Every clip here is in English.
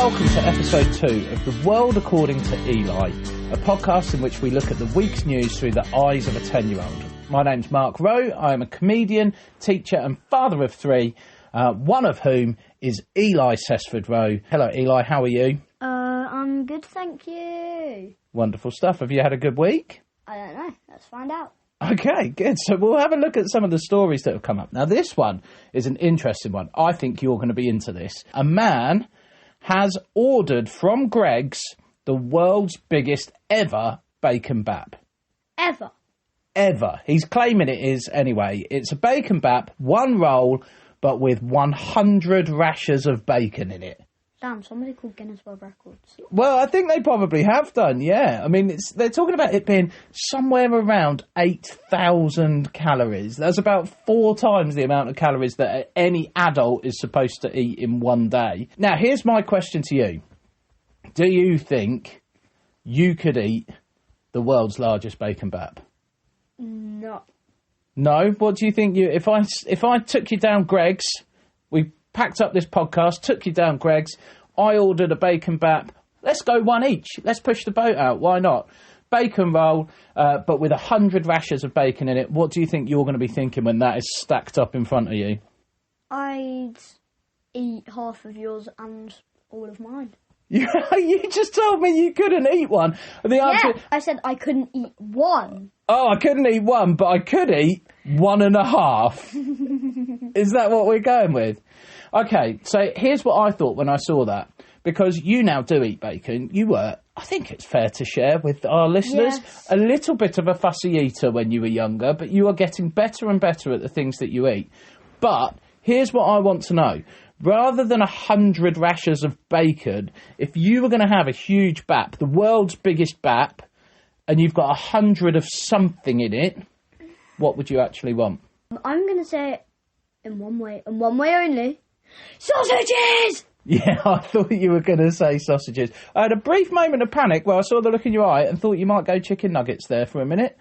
welcome to episode 2 of The World According to Eli, a podcast in which we look at the week's news through the eyes of a 10-year-old. My name's Mark Rowe. I am a comedian, teacher and father of 3, one of whom is Eli Sesford Rowe. Hello Eli, how are you? I'm good, thank you. Wonderful stuff. Have you had a good week? I don't know, let's find out. Okay, good. So we'll have a look at some of the stories that have come up. Now this one is an interesting one. I think you're going to be into this. A man has ordered from Greggs the world's biggest ever bacon bap. Ever. He's claiming it is anyway. It's a bacon bap, one roll, but with 100 rashers of bacon in it. Damn, somebody called Guinness World Records. Well, I think they probably have done, yeah. I mean, they're talking about it being somewhere around 8,000 calories. That's about 4 times the amount of calories that any adult is supposed to eat in one day. Now, here's my question to you. Do you think you could eat the world's largest bacon bap? No. No? What do you think? If I took you down Greggs, we packed up this podcast, took you down Greggs, I ordered a bacon bap. Let's go one each. Let's push the boat out. Why not? Bacon roll, but with 100 rashers of bacon in it. What do you think you're going to be thinking when that is stacked up in front of you? I'd eat half of yours and all of mine. You just told me you couldn't eat one. The answer... Yeah, I said I couldn't eat one. Oh, I couldn't eat one, but I could eat 1.5. Is that what we're going with? Okay, so here's what I thought when I saw that. Because you now do eat bacon, you were, I think it's fair to share with our listeners, yes, a little bit of a fussy eater when you were younger, but you are getting better and better at the things that you eat. But here's what I want to know. Rather than 100 rashers of bacon, if you were going to have a huge bap, the world's biggest bap, and you've got 100 of something in it, what would you actually want? I'm going to say it in one way, and one way only. Sausages! Yeah, I thought you were going to say sausages. I had a brief moment of panic where I saw the look in your eye and thought you might go chicken nuggets there for a minute.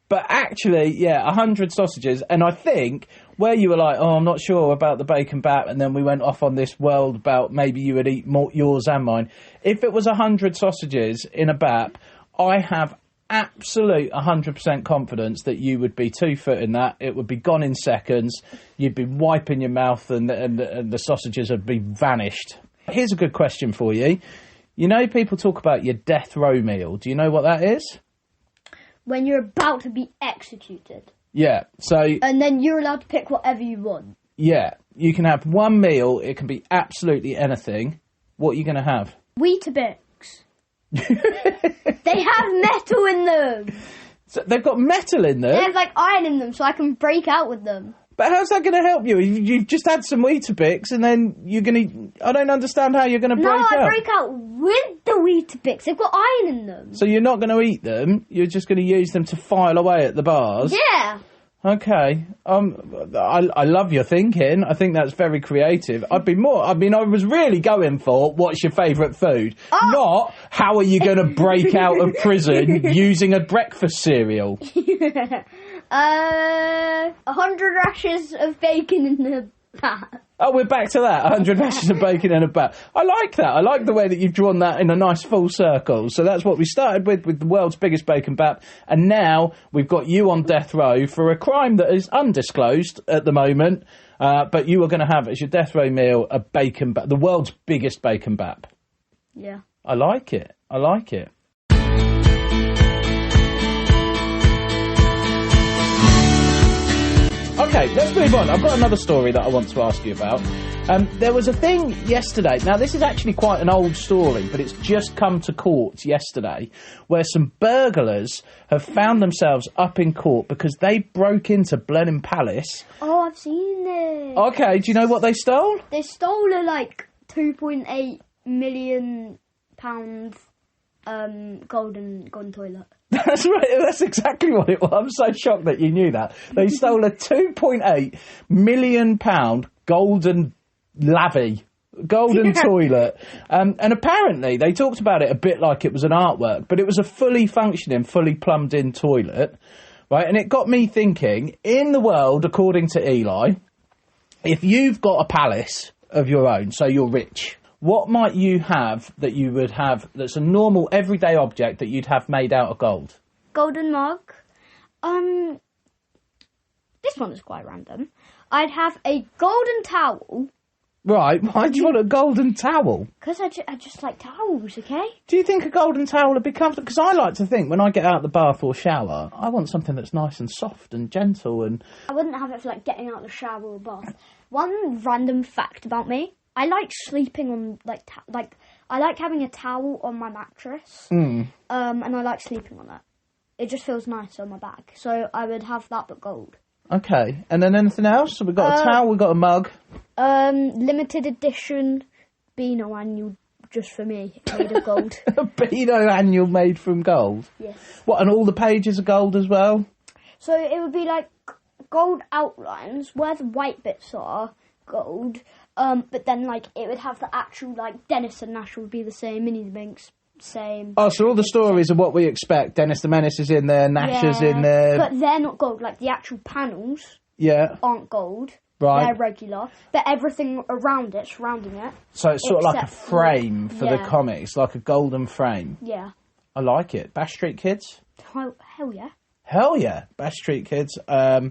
But actually, yeah, 100 sausages. And I think where you were like, oh, I'm not sure about the bacon bap, and then we went off on this world about maybe you would eat more, yours and mine. If it was 100 sausages in a bap, I have absolute 100% confidence that you would be 2 foot in that. It would be gone in seconds. You'd be wiping your mouth and the sausages would be vanished. Here's a good question for you. You know, people talk about your death row meal. Do you know what that is? When you're about to be executed. Yeah, so... And then you're allowed to pick whatever you want. Yeah, you can have one meal. It can be absolutely anything. What are you going to have? Weetabix. They have metal in them. So they've got metal in them? They have like iron in them so I can break out with them. But how's that going to help you? You've just had some Weetabix and then you're going to... I don't understand how you're going to break out. No, I break out with the Weetabix. They've got iron in them. So you're not going to eat them? You're just going to use them to file away at the bars? Yeah. Okay. I love your thinking. I think that's very creative. I was really going for what's your favourite food, not how are you going to break out of prison using a breakfast cereal. 100 rashers of bacon in the bat. Oh, we're back to that. 100 rashers of bacon in a bat. I like that. I like the way that you've drawn that in a nice full circle. So that's what we started with the world's biggest bacon bat. And now we've got you on death row for a crime that is undisclosed at the moment. But you are going to have as your death row meal a bacon bat, the world's biggest bacon bat. Yeah. I like it. Okay, let's move on. I've got another story that I want to ask you about. There was a thing yesterday. Now, this is actually quite an old story, but it's just come to court yesterday, where some burglars have found themselves up in court because they broke into Blenheim Palace. Oh, I've seen this. Okay, do you know what they stole? They stole a, £2.8 million golden toilet. That's right, that's exactly what it was. I'm so shocked that you knew that. They stole a £2.8 million golden toilet. And apparently they talked about it a bit like it was an artwork, but it was a fully functioning, fully plumbed in toilet. Right, and it got me thinking, in the world, according to Eli, if you've got a palace of your own, so you're rich, What might you have that you would have that's a normal, everyday object that you'd have made out of gold? Golden mug. This one is quite random. I'd have a golden towel. Right, why do you want a golden towel? Because I just like towels, okay? Do you think a golden towel would be comfortable? Because I like to think when I get out of the bath or shower, I want something that's nice and soft and gentle and... I wouldn't have it for like getting out of the shower or bath. One random fact about me, I like sleeping on I like having a towel on my mattress. And I like sleeping on it. It just feels nice on my back. So I would have that but gold. Okay, and then anything else? So we've got a towel, we've got a mug. Limited edition Beano annual just for me, made of gold. A Beano annual made from gold? Yes. What, and all the pages are gold as well? So it would be like gold outlines where the white bits are gold, but then like it would have the actual like Dennis and Nash would be the same, Minnie the Minx same. Oh, so all the stories are what we expect. Dennis the Menace is in there, Nash is in there. But they're not gold. Like the actual panels aren't gold. Right. They're regular. But everything around it, surrounding it. So it's sort of like a frame for the comics, like a golden frame. Yeah. I like it. Bash Street Kids? Hell yeah. Hell yeah. Bash Street Kids. I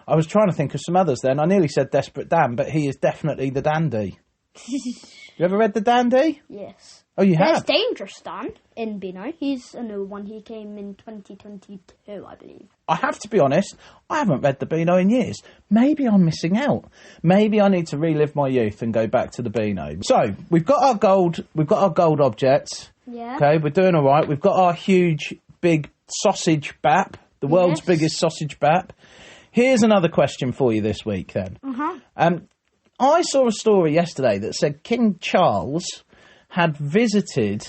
was trying to think of some others then. I nearly said Desperate Dan, but he is definitely the Dandy. You ever read the Dandy? Yes. Oh, you have? There's Dangerous Dan in Beano. He's a new one. He came in 2022, I believe. I have to be honest, I haven't read the Beano in years. Maybe I'm missing out. Maybe I need to relive my youth and go back to the Beano. So, we've got our gold objects. Yeah. Okay, we're doing all right. We've got our huge, big sausage bap, the world's biggest sausage bap. Here's another question for you this week then. I saw a story yesterday that said King Charles had visited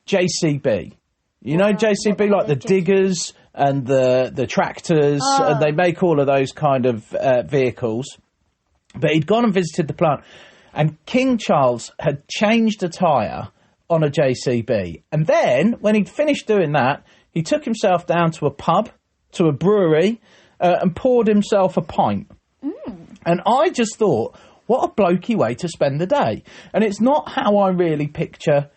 JCB. You know JCB, like the diggers and the tractors, and they make all of those kind of vehicles. But he'd gone and visited the plant, and King Charles had changed a tyre on a JCB. And then, when he'd finished doing that, he took himself down to a pub, to a brewery, and poured himself a pint. And I just thought, what a blokey way to spend the day. And it's not how I really picture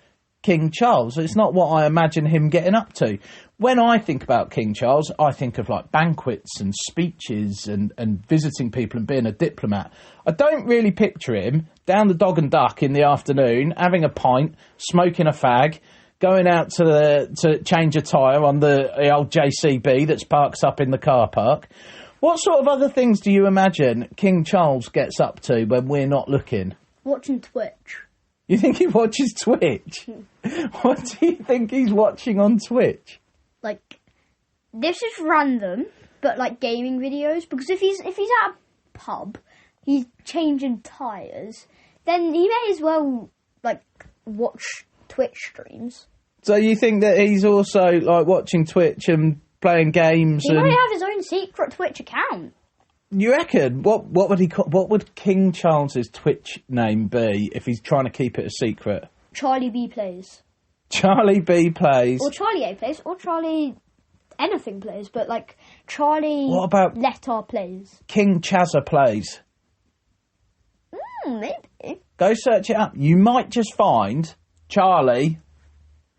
King Charles. It's not what I imagine him getting up to. When I think about King Charles, I think of like banquets and speeches and visiting people and being a diplomat. I don't really picture him down the Dog and Duck in the afternoon, having a pint, smoking a fag, going out to change a tyre on the old JCB that's parked up in the car park. What sort of other things do you imagine King Charles gets up to when we're not looking? Watching Twitch. You think he watches Twitch? What do you think he's watching on Twitch? Like, this is random, but like gaming videos. Because if he's at a pub, he's changing tyres, then he may as well like watch Twitch streams. So you think that he's also like watching Twitch and playing games? He might have his own secret Twitch account. You reckon? What would he call? What would King Charles's Twitch name be if he's trying to keep it a secret? Charlie B plays. Charlie B plays. Or Charlie A plays. Or Charlie anything plays. But like Charlie. What about Letter plays? King Chazza plays. Maybe. Go search it up. You might just find Charlie,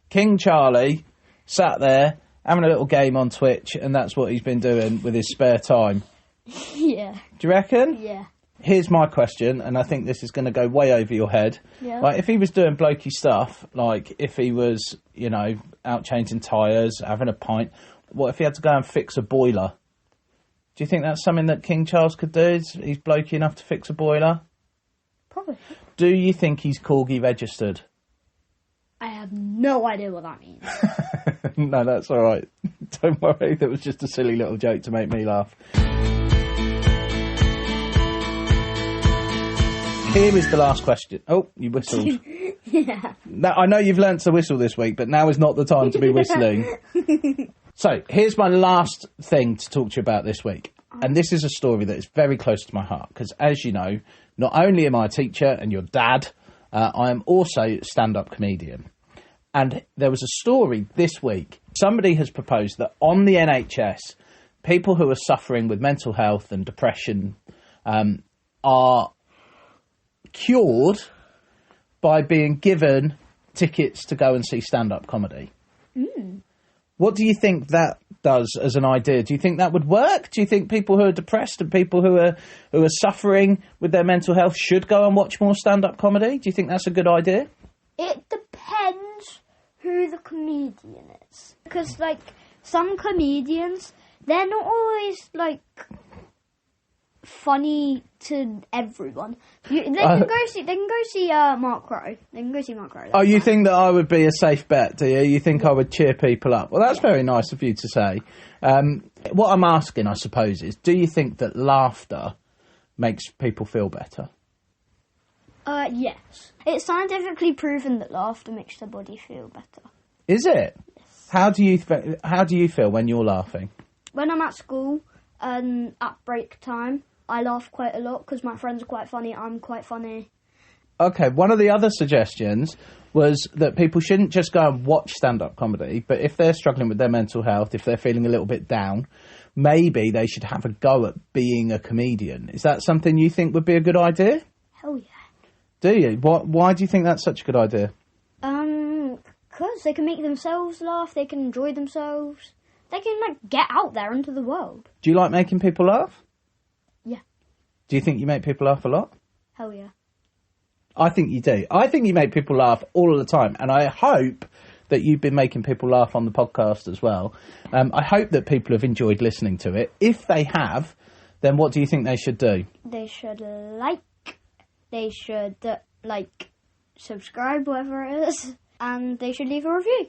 King Charlie, sat there having a little game on Twitch, and that's what he's been doing with his spare time. Yeah. Do you reckon? Yeah. Here's my question, and I think this is going to go way over your head. Yeah. Like, if he was doing blokey stuff, like if he was, you know, out changing tyres, having a pint, what if he had to go and fix a boiler? Do you think that's something that King Charles could do? He's blokey enough to fix a boiler? Probably. Do you think he's corgi registered? I have no idea what that means. No, that's all right. Don't worry, that was just a silly little joke to make me laugh. Here is the last question. Oh, you whistled. Yeah. Now, I know you've learnt to whistle this week, but now is not the time to be whistling. So, here's my last thing to talk to you about this week. And this is a story that is very close to my heart. Because, as you know, not only am I a teacher and your dad, I am also a stand-up comedian. And there was a story this week. Somebody has proposed that on the NHS, people who are suffering with mental health and depression are cured by being given tickets to go and see stand-up comedy. What do you think that does as an idea? Do you think that would work? Do you think people who are depressed and people who are suffering with their mental health should go and watch more stand-up comedy? Do you think that's a good idea? It depends who the comedian is. Because, like, some comedians, they're not always, like, funny to everyone. They can go see Mark Rowe. They can go see Mark Rowe. Oh, you think that I would be a safe bet, do you? You think I would cheer people up? Well, that's very nice of you to say. What I'm asking, I suppose, is do you think that laughter makes people feel better? Yes. It's scientifically proven that laughter makes the body feel better. Is it? Yes. How do you feel when you're laughing? When I'm at school and at break time, I laugh quite a lot because my friends are quite funny. I'm quite funny. Okay, one of the other suggestions was that people shouldn't just go and watch stand-up comedy, but if they're struggling with their mental health, if they're feeling a little bit down, maybe they should have a go at being a comedian. Is that something you think would be a good idea? Hell yeah. Do you? Why do you think that's such a good idea? Because they can make themselves laugh, they can enjoy themselves, they can, like, get out there into the world. Do you like making people laugh? Yeah. Do you think you make people laugh a lot? Hell yeah. I think you do. I think you make people laugh all of the time, and I hope that you've been making people laugh on the podcast as well. I hope that people have enjoyed listening to it. If they have, then what do you think they should do? They should subscribe, whatever it is, and they should leave a review.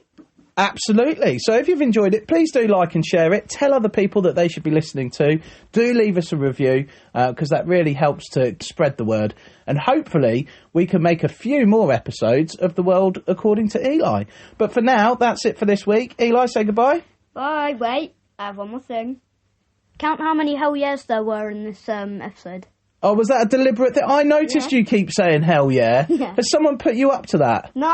Absolutely. So if you've enjoyed it, please do like and share it. Tell other people that they should be listening to. Do leave us a review because that really helps to spread the word. And hopefully we can make a few more episodes of The World According to Eli. But for now, that's it for this week. Eli, say goodbye. Bye. Wait, I have one more thing. Count how many hell yes there were in this episode. Oh, was that a deliberate thing? I noticed you keep saying hell yeah. Has someone put you up to that? No.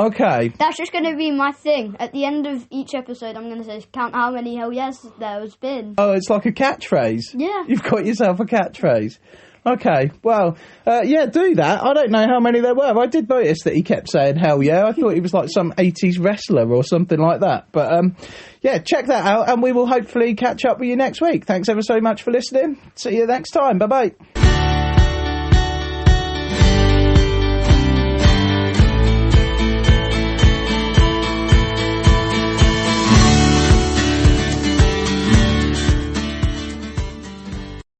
Okay. That's just going to be my thing. At the end of each episode, I'm going to say, count how many hell yes there has been. Oh, it's like a catchphrase? Yeah. You've got yourself a catchphrase. Okay, well, yeah, do that. I don't know how many there were. I did notice that he kept saying hell yeah. I thought he was like some 80s wrestler or something like that. But, yeah, check that out and we will hopefully catch up with you next week. Thanks ever so much for listening. See you next time. Bye-bye.